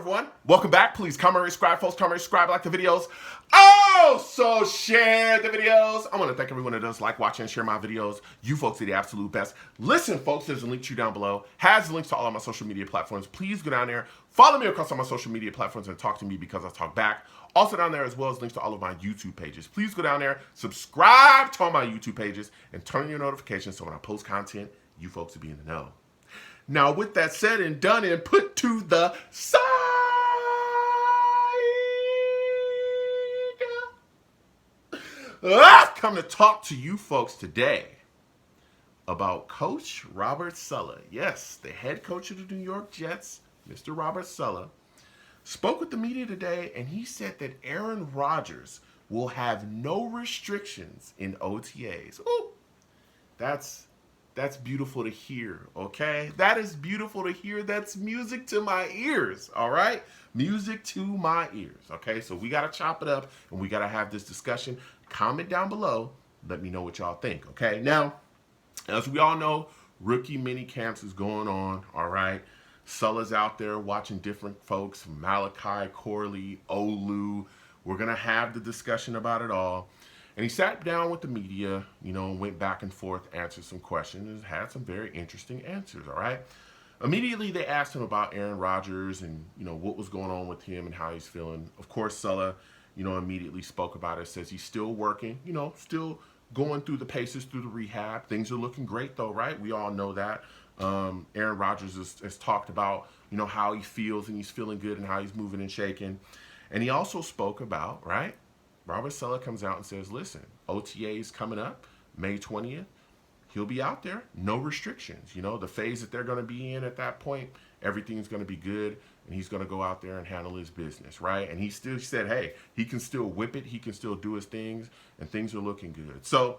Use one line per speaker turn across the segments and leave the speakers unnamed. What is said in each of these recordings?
everyone. Welcome back. Please comment, subscribe, folks. Comment, subscribe, like the videos. So share the videos. I want to thank everyone that does like, watch, and share my videos. You folks are the absolute best. Listen, folks, there's a link to you down below. Has links to all of my social media platforms. Please go down there. Follow me across all my social media platforms and talk to me because I talk back. Also down there as well as links to all of my YouTube pages. Please go down there, subscribe to all my YouTube pages, and turn on your notifications so when I post content, you folks will be in the know. Now, with that said and done and put to the side, I've come to talk to you folks today about Coach Robert Saleh. Yes, the head coach of the New York Jets, Mr. Robert Saleh, spoke with the media today, and he said that Aaron Rodgers will have no restrictions in OTAs. Ooh, that's beautiful to hear, okay? That is beautiful to hear. That's music to my ears, all right? Music to my ears, okay? So we got to chop it up, and we got to have this discussion. Comment down below. Let me know what y'all think, okay? Now, as we all know, rookie mini camps is going on, all right? Saleh's out there watching different folks, Malachi, Corley, Olu. We're going to have the discussion about it all. And he sat down with the media, and went back and forth, answered some questions, and had some very interesting answers, all right? Immediately, they asked him about Aaron Rodgers and, what was going on with him and how he's feeling. Of course, Saleh, immediately spoke about it, says he's still working, still going through the paces, through the rehab. Things are looking great, though, right? We all know that. Aaron Rodgers has talked about, how he feels, and he's feeling good and how he's moving and shaking. And he also spoke about, right? Robert Saleh comes out and says, listen, OTAs coming up, May 20th. He'll be out there, no restrictions. The phase that they're going to be in at that point, everything's going to be good, and he's going to go out there and handle his business, right? And he still said, hey, he can still whip it. He can still do his things, and things are looking good. So,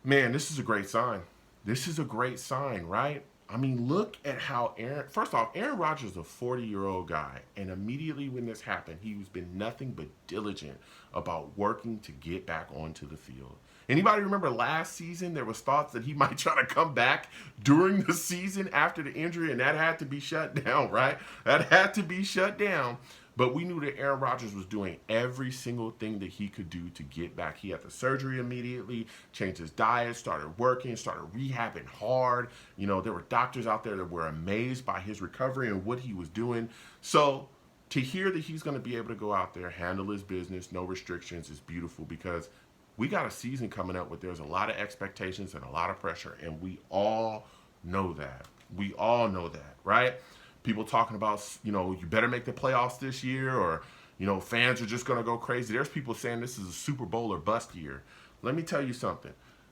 man, this is a great sign. This is a great sign, right? I mean, look at how first off, Aaron Rodgers is a 40-year-old guy, and immediately when this happened, he's been nothing but diligent about working to get back onto the field. Anybody remember last season, there was thoughts that he might try to come back during the season after the injury, and that had to be shut down, right? That had to be shut down. But we knew that Aaron Rodgers was doing every single thing that he could do to get back. He had the surgery immediately, changed his diet, started working, started rehabbing hard. There were doctors out there that were amazed by his recovery and what he was doing. So to hear that he's going to be able to go out there, handle his business, no restrictions, is beautiful because we got a season coming up where there's a lot of expectations and a lot of pressure, and we all know that. We all know that, right? People talking about, you better make the playoffs this year, or, fans are just going to go crazy. There's people saying this is a Super Bowl or bust year. Let me tell you something.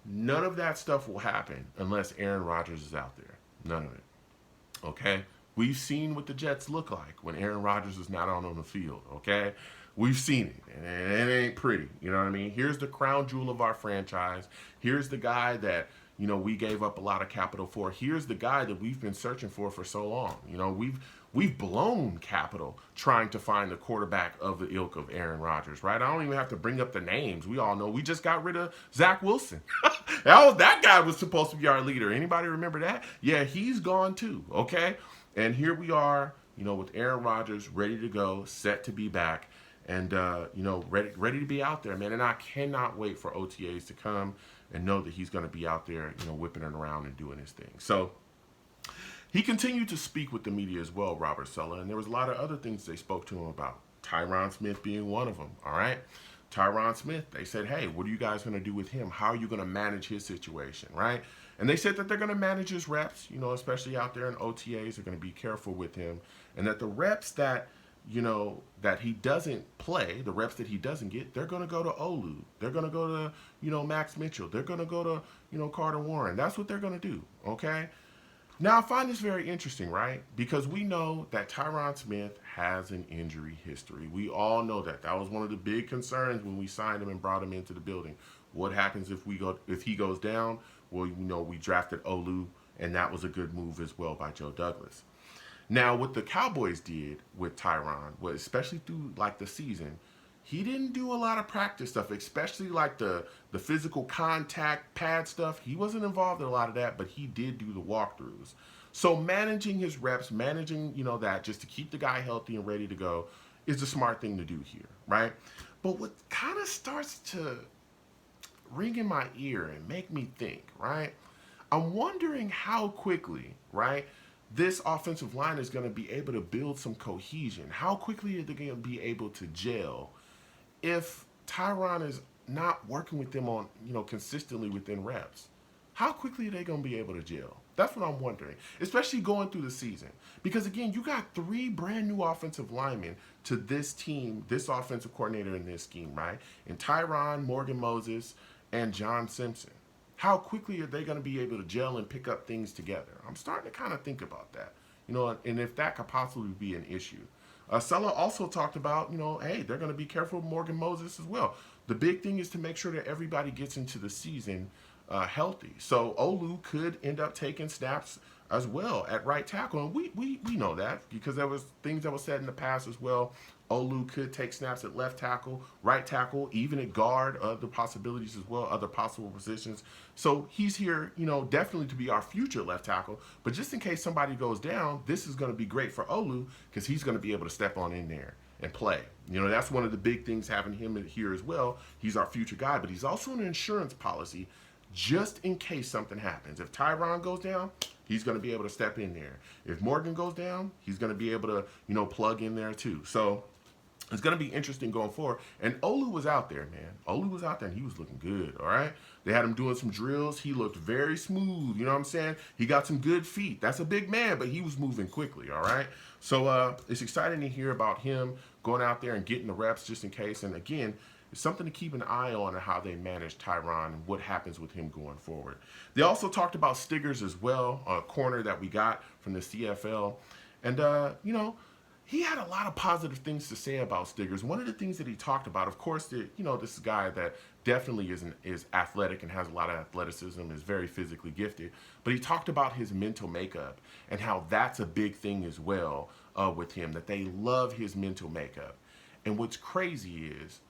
None of that stuff will happen unless Aaron Rodgers is out there. None of it. Okay? We've seen what the Jets look like when Aaron Rodgers is not on the field. Okay? We've seen it, and it ain't pretty. You know what I mean? Here's the crown jewel of our franchise. Here's the guy that, we gave up a lot of capital for. Here's the guy that we've been searching for so long. We've blown capital trying to find the quarterback of the ilk of Aaron Rodgers, right? I don't even have to bring up the names. We all know we just got rid of Zach Wilson. That guy was supposed to be our leader. Anybody remember that? Yeah, he's gone too, okay? And here we are, with Aaron Rodgers ready to go, set to be back, and, ready to be out there, man. And I cannot wait for OTAs to come and know that he's going to be out there, whipping it around and doing his thing. So he continued to speak with the media as well, Robert Saleh, and there was a lot of other things they spoke to him about, Tyron Smith being one of them, all right? Tyron Smith, they said, hey, what are you guys going to do with him? How are you going to manage his situation, right? And they said that they're going to manage his reps, especially out there in OTAs. They're going to be careful with him, and that the reps that that he doesn't play, the reps that he doesn't get, they're going to go to Olu. They're going to go to, Max Mitchell. They're going to go to, Carter Warren. That's what they're going to do, okay? Now, I find this very interesting, right? Because we know that Tyron Smith has an injury history. We all know that. That was one of the big concerns when we signed him and brought him into the building. What happens if he goes down? Well, we drafted Olu, and that was a good move as well by Joe Douglas. Now, what the Cowboys did with Tyron, especially through the season, he didn't do a lot of practice stuff, especially the physical contact pad stuff. He wasn't involved in a lot of that, but he did do the walkthroughs. So managing his reps, managing, that just to keep the guy healthy and ready to go is the smart thing to do here, right? But what kind of starts to ring in my ear and make me think, right? I'm wondering how quickly, right, this offensive line is going to be able to build some cohesion. How quickly are they going to be able to gel if Tyron is not working with them on, consistently within reps? How quickly are they going to be able to gel? That's what I'm wondering, especially going through the season. Because again, you got three brand new offensive linemen to this team, this offensive coordinator in this scheme, right? And Tyron, Morgan Moses, and John Simpson. How quickly are they going to be able to gel and pick up things together? I'm starting to kind of think about that, and if that could possibly be an issue. Saleh also talked about, hey, they're going to be careful with Morgan Moses as well. The big thing is to make sure that everybody gets into the season healthy. So Olu could end up taking snaps as well at right tackle. And we know that because there was things that were said in the past as well. Olu could take snaps at left tackle, right tackle, even at guard, other possibilities as well, other possible positions. So he's here, definitely to be our future left tackle. But just in case somebody goes down, this is going to be great for Olu because he's going to be able to step on in there and play. That's one of the big things having him here as well. He's our future guy, but he's also an insurance policy just in case something happens. If Tyron goes down, he's going to be able to step in there. If Morgan goes down, he's going to be able to, plug in there too. So it's going to be interesting going forward. And Olu was out there, man. Olu was out there, and he was looking good, all right? They had him doing some drills. He looked very smooth, you know what I'm saying? He got some good feet. That's a big man, but he was moving quickly, all right? So it's exciting to hear about him going out there and getting the reps just in case. And again, it's something to keep an eye on how they manage Tyron and what happens with him going forward. They also talked about Stiggers as well, a corner that we got from the CFL. And, he had a lot of positive things to say about Stiggers. One of the things that he talked about, of course, this is a guy that definitely is athletic and has a lot of athleticism, is very physically gifted. But he talked about his mental makeup and how that's a big thing as well with him, that they love his mental makeup. And what's crazy is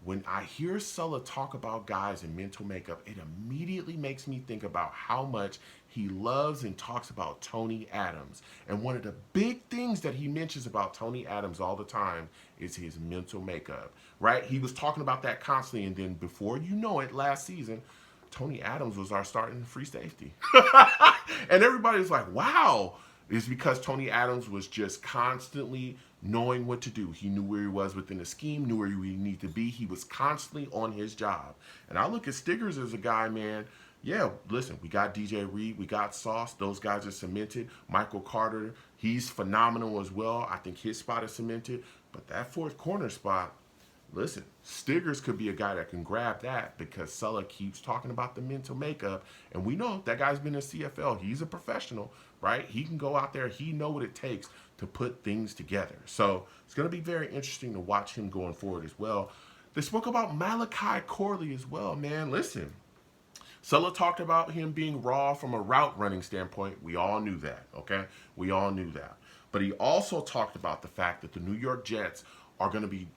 when I hear Saleh talk about guys and mental makeup, it immediately makes me think about how much he loves and talks about Tony Adams. And one of the big things that he mentions about Tony Adams all the time is his mental makeup, right? He was talking about that constantly, and then before you know it, last season, Tony Adams was our starting free safety. And everybody was like, wow. It's because Tony Adams was just constantly knowing what to do. He knew where he was within the scheme, knew where he needed to be. He was constantly on his job. And I look at Stiggers as a guy, man, yeah, listen, we got DJ Reed, we got Sauce. Those guys are cemented. Michael Carter, he's phenomenal as well. I think his spot is cemented. But that fourth corner spot, listen, Stiggers could be a guy that can grab that because Saleh keeps talking about the mental makeup. And we know that guy's been in CFL. He's a professional, right? He can go out there. He know what it takes to put things together. So it's going to be very interesting to watch him going forward as well. They spoke about Malachi Corley as well, man. Listen, Saleh talked about him being raw from a route running standpoint. We all knew that, okay? We all knew that. But he also talked about the fact that the New York Jets are going to be,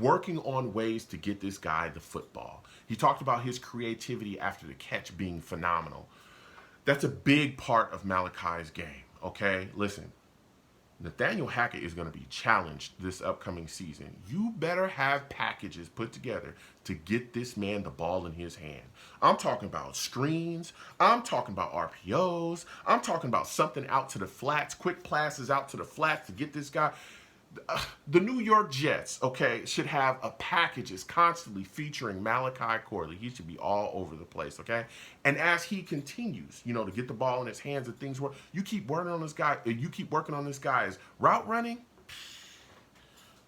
working on ways to get this guy the football. He talked about his creativity after the catch being phenomenal. That's a big part of Malachi's game, okay? Listen, Nathaniel Hackett is going to be challenged this upcoming season. You better have packages put together to get this man the ball in his hand. I'm talking about screens. I'm talking about RPOs. I'm talking about something out to the flats, quick passes out to the flats to get this guy. The New York Jets, okay, should have a packages constantly featuring Malachi Corley. He should be all over the place, okay? And as he continues, to get the ball in his hands and things work, you keep working on this guy. You keep working on this guy's route running.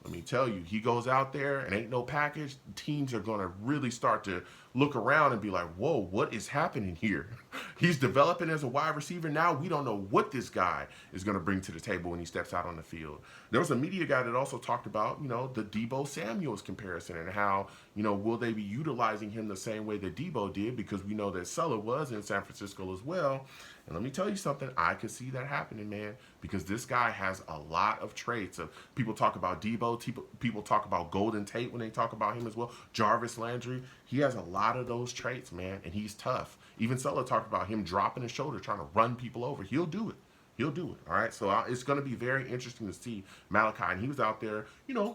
Let me tell you, he goes out there and ain't no package. Teams are going to really start to look around and be like, whoa, what is happening here? He's developing as a wide receiver. Now we don't know what this guy is going to bring to the table when he steps out on the field. There was a media guy that also talked about, the Deebo Samuels comparison and how, will they be utilizing him the same way that Deebo did? Because we know that Saleh was in San Francisco as well. And let me tell you something, I could see that happening, man, because this guy has a lot of traits. Of people talk about Deebo, people talk about Golden Tate when they talk about him as well. Jarvis Landry, he has a lot of those traits, man, and he's tough. Even Saleh talked about him dropping his shoulder, trying to run people over. He'll do it. he'll do it. All right. So it's going to be very interesting to see Malachi. And he was out there,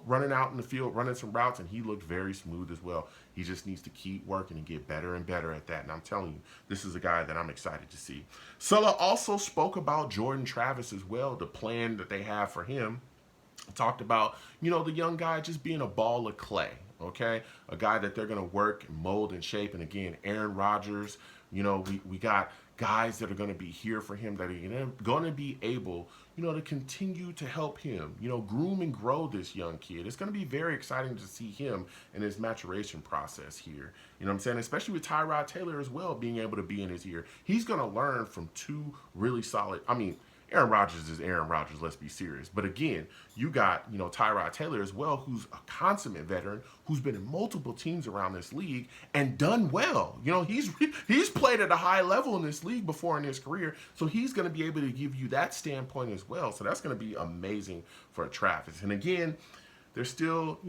running out in the field, running some routes, and he looked very smooth as well. He just needs to keep working and get better and better at that. And I'm telling you, this is a guy that I'm excited to see. Saleh also spoke about Jordan Travis as well, the plan that they have for him. Talked about, the young guy just being a ball of clay, okay? A guy that they're going to work and mold and shape. And again, Aaron Rodgers, we got guys that are going to be here for him that are going to be able, to continue to help him, groom and grow this young kid. It's going to be very exciting to see him in his maturation process here. You know what I'm saying? Especially with Tyrod Taylor as well, being able to be in his ear. He's going to learn from two really solid, Aaron Rodgers is Aaron Rodgers, let's be serious. But again, you got, Tyrod Taylor as well, who's a consummate veteran, who's been in multiple teams around this league and done well. He's played at a high level in this league before in his career, so he's going to be able to give you that standpoint as well. So that's going to be amazing for Travis. And again, there's still,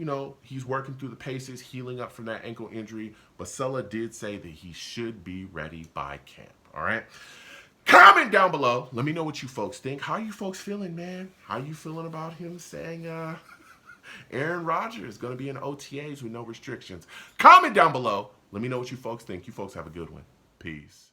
he's working through the paces, healing up from that ankle injury. But Saleh did say that he should be ready by camp. All right. Comment down below. Let me know what you folks think. How are you folks feeling, man? How are you feeling about him saying Aaron Rodgers is going to be in OTAs with no restrictions? Comment down below. Let me know what you folks think. You folks have a good one. Peace.